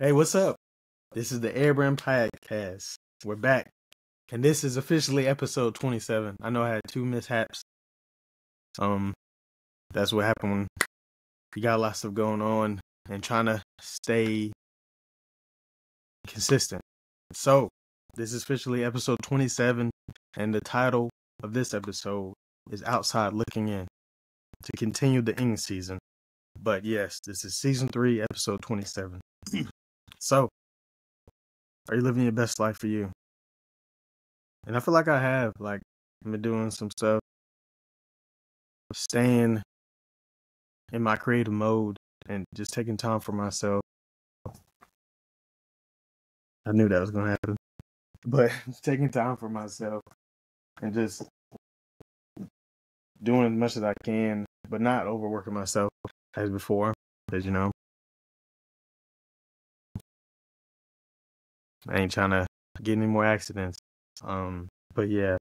Hey, what's up? This is the Heir Brand Podcast. We're back. And this is officially episode 27. I know I had two mishaps. That's what happened when you got lots of stuff going on and trying to stay consistent. So, this is officially episode 27, and the title of this episode is Outside Looking In, to continue the English season. But yes, this is season 3, episode 27. So, are you living your best life for you? And I feel like I have. I've been doing some stuff, staying in my creative mode and just taking time for myself. I knew that was going to happen. But taking time for myself and just doing as much as I can, but not overworking myself as before. Because, I ain't trying to get any more accidents. But yeah.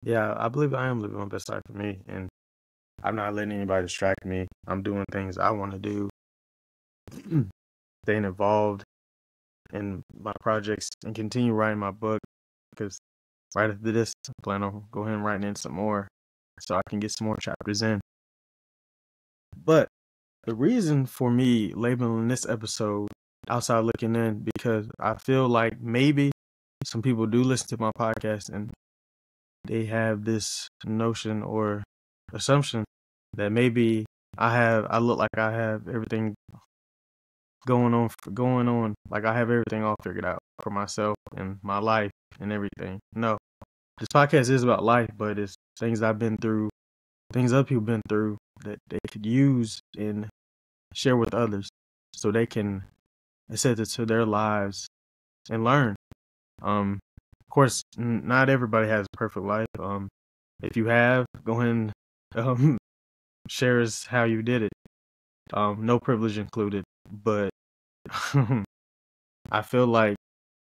Yeah, I believe I am living my best life for me. And I'm not letting anybody distract me. I'm doing things I want to do. Staying involved in my projects and continue writing my book, because right after this, I plan on go ahead and writing in some more so I can get some more chapters in. But the reason for me labeling this episode Outside Looking In, because I feel like maybe some people do listen to my podcast and they have this notion or assumption that maybe I look like I have everything going on, like I have everything all figured out for myself and my life and everything. No, this podcast is about life, but it's things I've been through, things other people been through that they could use and share with others so they can accept it to their lives and learn. Of course, not everybody has a perfect life. If you have, go ahead and share us how you did it. No privilege included, but I feel like,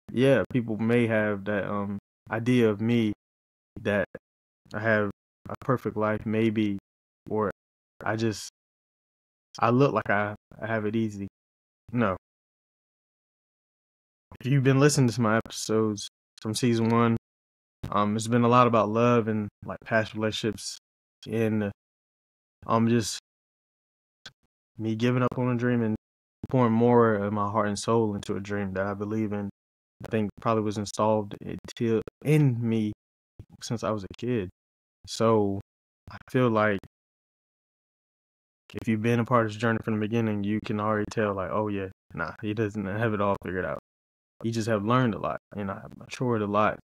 yeah, people may have that idea of me that I have a perfect life, maybe, or I look like I have it easy. No. If you've been listening to my episodes from season 1, it's been a lot about love and past relationships, and just me giving up on a dream and pouring more of my heart and soul into a dream that I believe in. I think probably was installed in me since I was a kid. So I feel like if you've been a part of this journey from the beginning, you can already tell, oh yeah, nah, he doesn't have it all figured out. He just have learned a lot, and I've matured a lot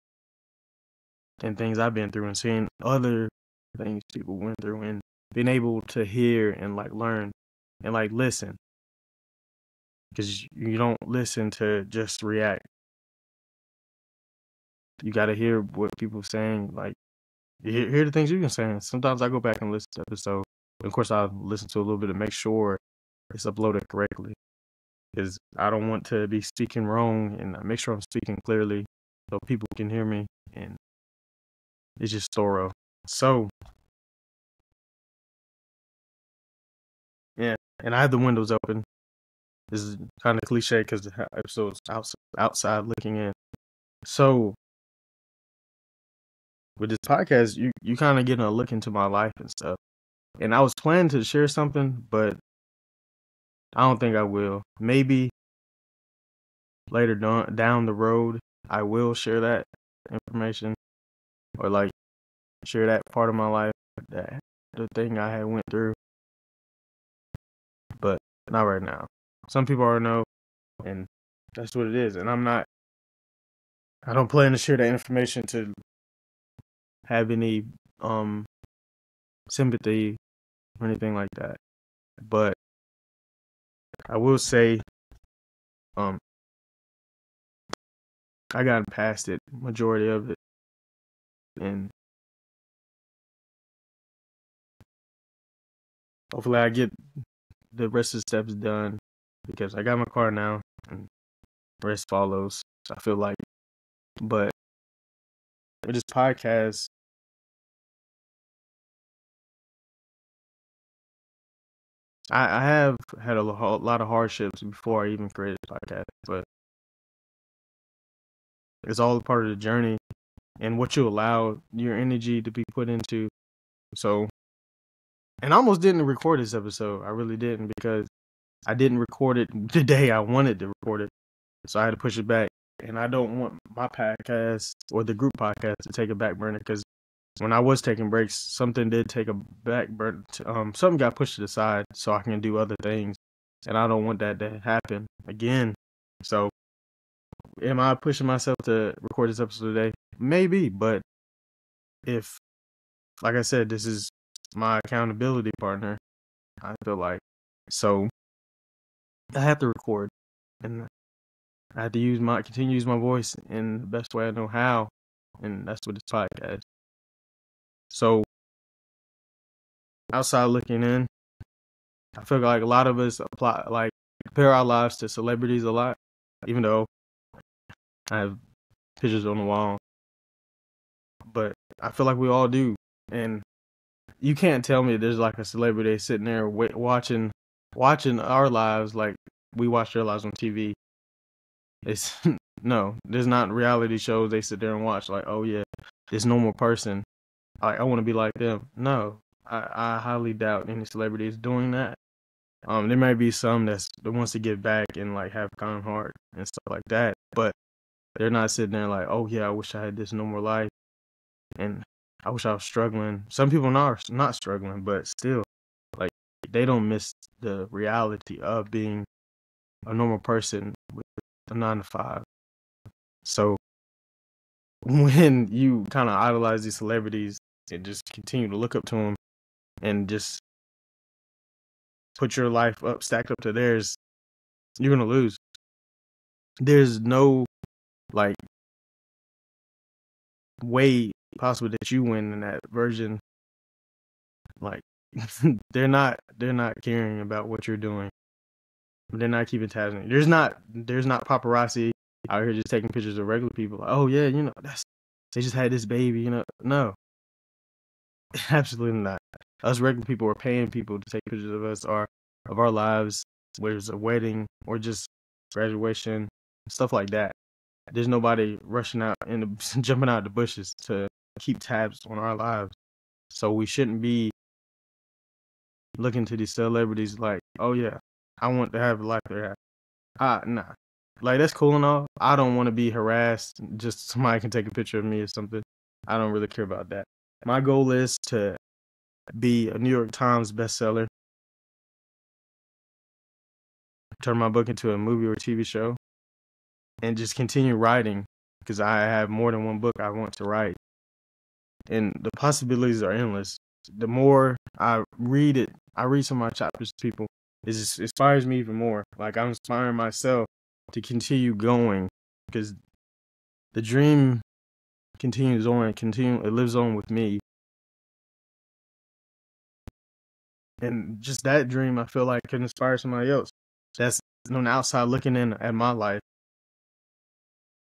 in things I've been through and seeing other things people went through and being able to hear and learn and listen. Because you don't listen to just react. You got to hear what people saying. You hear the things you've been saying. Sometimes I go back and listen to episodes. Of course, I'll listen to a little bit to make sure it's uploaded correctly, because I don't want to be speaking wrong, and I make sure I'm speaking clearly so people can hear me, and it's just thorough. So, yeah, and I have the windows open. This is kind of cliche because the episode's outside looking in. So, with this podcast, you kind of getting a look into my life and stuff. And I was planning to share something, but I don't think I will. Maybe later down the road, I will share that information, or share that part of my life, that the thing I had went through. But not right now. Some people already know, and that's what it is. And I don't plan to share that information to have any sympathy or anything like that. But I will say, I got past it, majority of it, and hopefully I get the rest of the steps done, because I got my car now, and the rest follows. I feel like, but with this podcast, I have had a lot of hardships before I even created a podcast, but it's all a part of the journey and what you allow your energy to be put into. So, and I almost didn't record this episode. I really didn't, because I didn't record it the day I wanted to record it. So I had to push it back. And I don't want my podcast or the group podcast to take a back burner, because when I was taking breaks, something did take a back burner. Something got pushed to the side so I can do other things. And I don't want that to happen again. So am I pushing myself to record this episode today? Maybe. But if, like I said, this is my accountability partner, I feel like. So I have to record. And I had to continue to use my voice in the best way I know how. And that's what this podcast. So outside looking in, I feel like a lot of us compare our lives to celebrities a lot, even though I have pictures on the wall. But I feel like we all do. And you can't tell me there's like a celebrity sitting there watching our lives like we watch their lives on TV. It's no, there's not reality shows they sit there and watch like, oh yeah, this normal person, I want to be like them. No, I highly doubt any celebrity is doing that. There might be some that wants to give back and like have kind heart and stuff like that, but they're not sitting there like, oh yeah, I wish I had this normal life, and I wish I was struggling. Some people are not struggling, but still, like, they don't miss the reality of being a normal person with a 9 to 5. So when you kind of idolize these celebrities and just continue to look up to them and just put your life stacked up to theirs, you're gonna lose. There's no like way possible that you win in that version. Like they're not caring about what you're doing. They're not keeping tabs on you. There's not paparazzi out here just taking pictures of regular people. Like, oh yeah, they just had this baby. No, absolutely not. Us regular people are paying people to take pictures of us or of our lives, whether it's a wedding or just graduation, stuff like that. There's nobody rushing out and jumping out the bushes to keep tabs on our lives. So we shouldn't be looking to these celebrities like, oh yeah, I want to have a life they have. Nah. Like, that's cool and all. I don't want to be harassed. Just somebody can take a picture of me or something. I don't really care about that. My goal is to be a New York Times bestseller, turn my book into a movie or TV show, and just continue writing, because I have more than one book I want to write. And the possibilities are endless. The more I read some of my chapters to people, it just inspires me even more. Like, I'm inspiring myself to continue going, because the dream continues on, it lives on with me. And just that dream, I feel like, can inspire somebody else that's on the outside looking in at my life.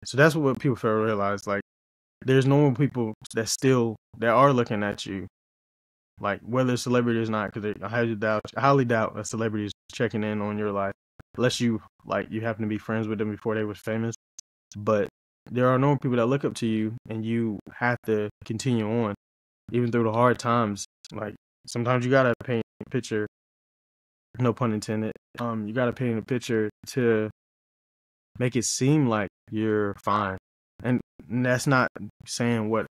So that's what people fail to realize. Like, there's normal people that are looking at you, like, whether a celebrity or not, because I highly doubt a celebrity is checking in on your life, unless you happen to be friends with them before they were famous. But there are normal people that look up to you, and you have to continue on, even through the hard times. Like, sometimes you gotta paint a picture, no pun intended. You gotta paint a picture to make it seem like you're fine, and that's not saying what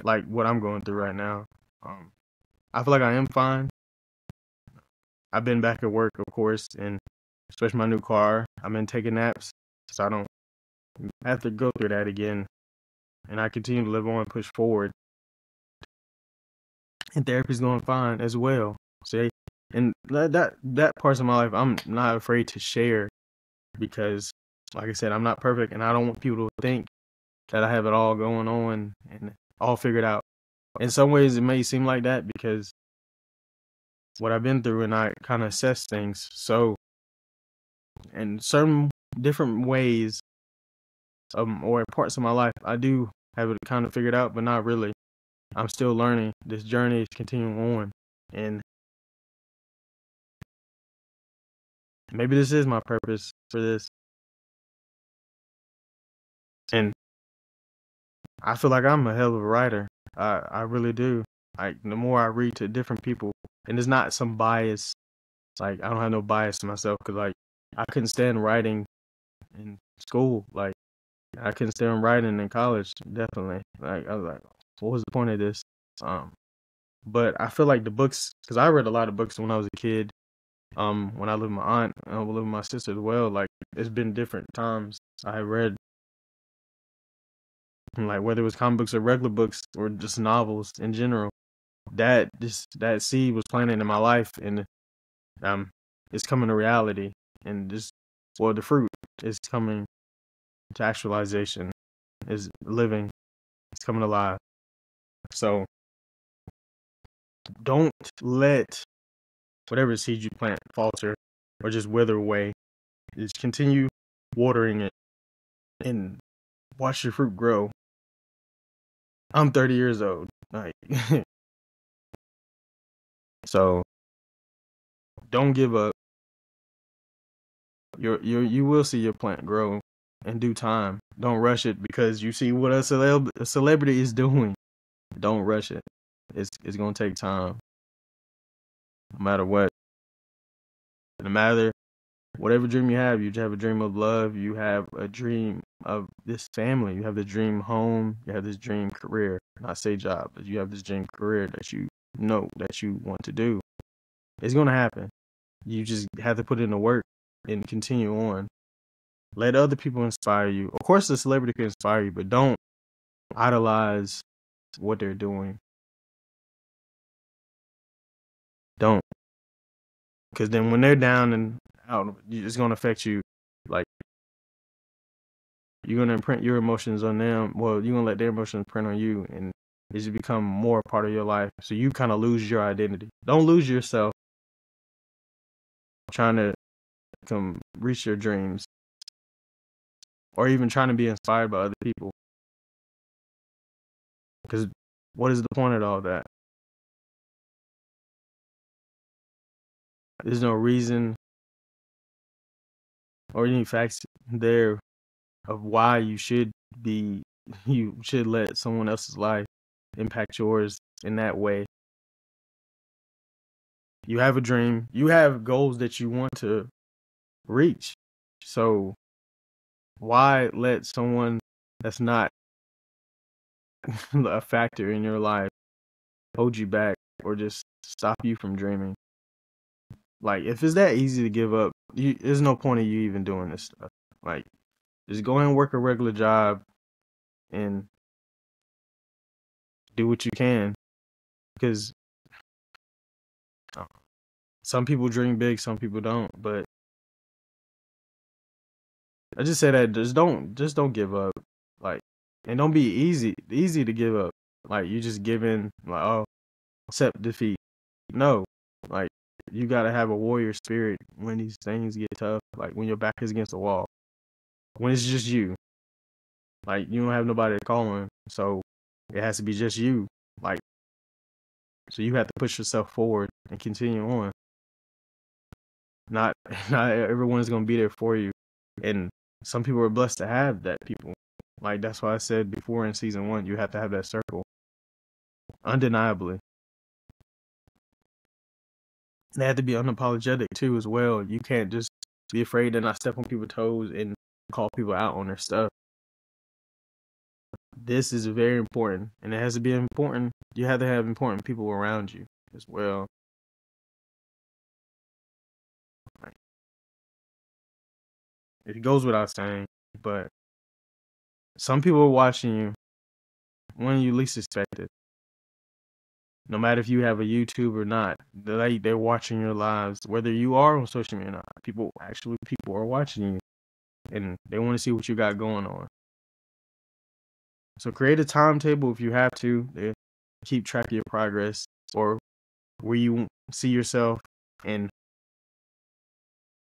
I'm going through right now. I feel like I am fine. I've been back at work, of course, and especially my new car. I've been taking naps, so I don't have to go through that again. And I continue to live on and push forward. And therapy's going fine as well. See, and that parts of my life I'm not afraid to share, because, like I said, I'm not perfect, and I don't want people to think that I have it all going on and all figured out. In some ways, it may seem like that because what I've been through, and I kind of assess things. So, in certain different ways, or parts of my life, I do have it kind of figured out, but not really. I'm still learning. This journey is continuing on, and maybe this is my purpose for this. And I feel like I'm a hell of a writer. I really do. Like, the more I read to different people, and it's not some bias. Like, I don't have no bias to myself, because, like, I couldn't stand writing in school. Like, I couldn't stand writing in college, definitely. Like, I was like, what was the point of this? But I feel like the books, because I read a lot of books when I was a kid. When I lived with my aunt, I lived with my sister as well. Like, it's been different times I read, like, whether it was comic books or regular books or just novels in general. That seed was planted in my life, and it's coming to reality. And the fruit is coming to actualization, is living, it's coming alive. So don't let whatever seed you plant falter or just wither away. Just continue watering it and watch your fruit grow. I'm 30 years old. Like, so don't give up. You will see your plant grow in due time. Don't rush it because you see what a celebrity is doing. Don't rush it. It's gonna take time. No matter what. No matter whatever dream you have a dream of love, you have a dream of this family, you have the dream home, you have this dream career. Not say job, but you have this dream career that you know that you want to do. It's gonna happen. You just have to put in the work and continue on. Let other people inspire you. Of course, the celebrity can inspire you, but don't idolize what they're doing. Don't. Because then when they're down and out, it's going to affect you. Like, you're going to imprint your emotions on them. Well, you're going to let their emotions print on you, and it just become more part of your life. So you kind of lose your identity. Don't lose yourself trying to reach your dreams, or even trying to be inspired by other people. Because what is the point of all that? There's no reason or any facts there of why you should let someone else's life impact yours in that way. You have a dream. You have goals that you want to reach. So why let someone that's not a factor in your life hold you back or just stop you from dreaming? Like, if it's that easy to give up, there's no point of you even doing this stuff. Like, just go and work a regular job and do what you can. Because some people dream big, some people don't. But I just say that just don't give up. Like, and don't be easy to give up. Like, you just give in, like, oh, accept defeat. No. Like, you gotta have a warrior spirit when these things get tough. Like, when your back is against the wall. When it's just you. Like, you don't have nobody to call on. So it has to be just you. Like, so you have to push yourself forward and continue on. Not everyone's gonna be there for you. And some people are blessed to have that people. Like, that's why I said before in season 1, you have to have that circle. Undeniably. And they have to be unapologetic too as well. You can't just be afraid to not step on people's toes and call people out on their stuff. This is very important. And it has to be important. You have to have important people around you as well. It goes without saying, but some people are watching you when you least expect it. No matter if you have a YouTube or not, they're watching your lives, whether you are on social media or not. People are watching you, and they want to see what you got going on. So create a timetable if you have to keep track of your progress, or where you see yourself in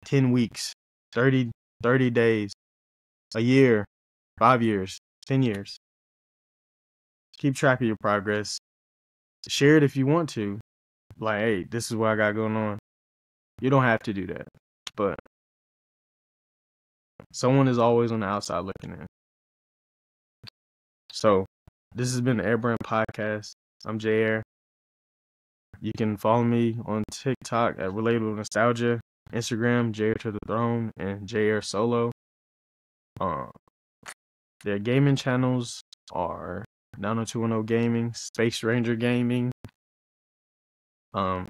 10 weeks, 30 days, a year, 5 years, 10 years. Keep track of your progress. Share it if you want to. Like, hey, this is what I got going on. You don't have to do that. But Someone is always on the outside looking in. So, this has been the Heir Brand Podcast. I'm Jair. You can follow me on TikTok at Relatable Nostalgia, Instagram, Jair to the Throne, and Jair Solo. Their gaming channels are 90210 Gaming, Space Ranger Gaming. Of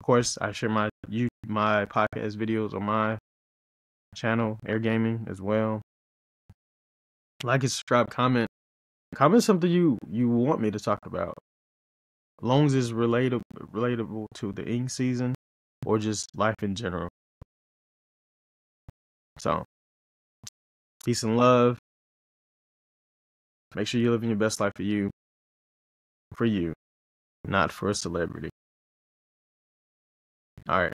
course, I share my podcast videos on my channel, Air Gaming, as well. Like and subscribe, comment something you want me to talk about. As long as it's relatable to the ink season or just life in general. So, peace and love. Make sure you're living your best life for you, not for a celebrity. All right.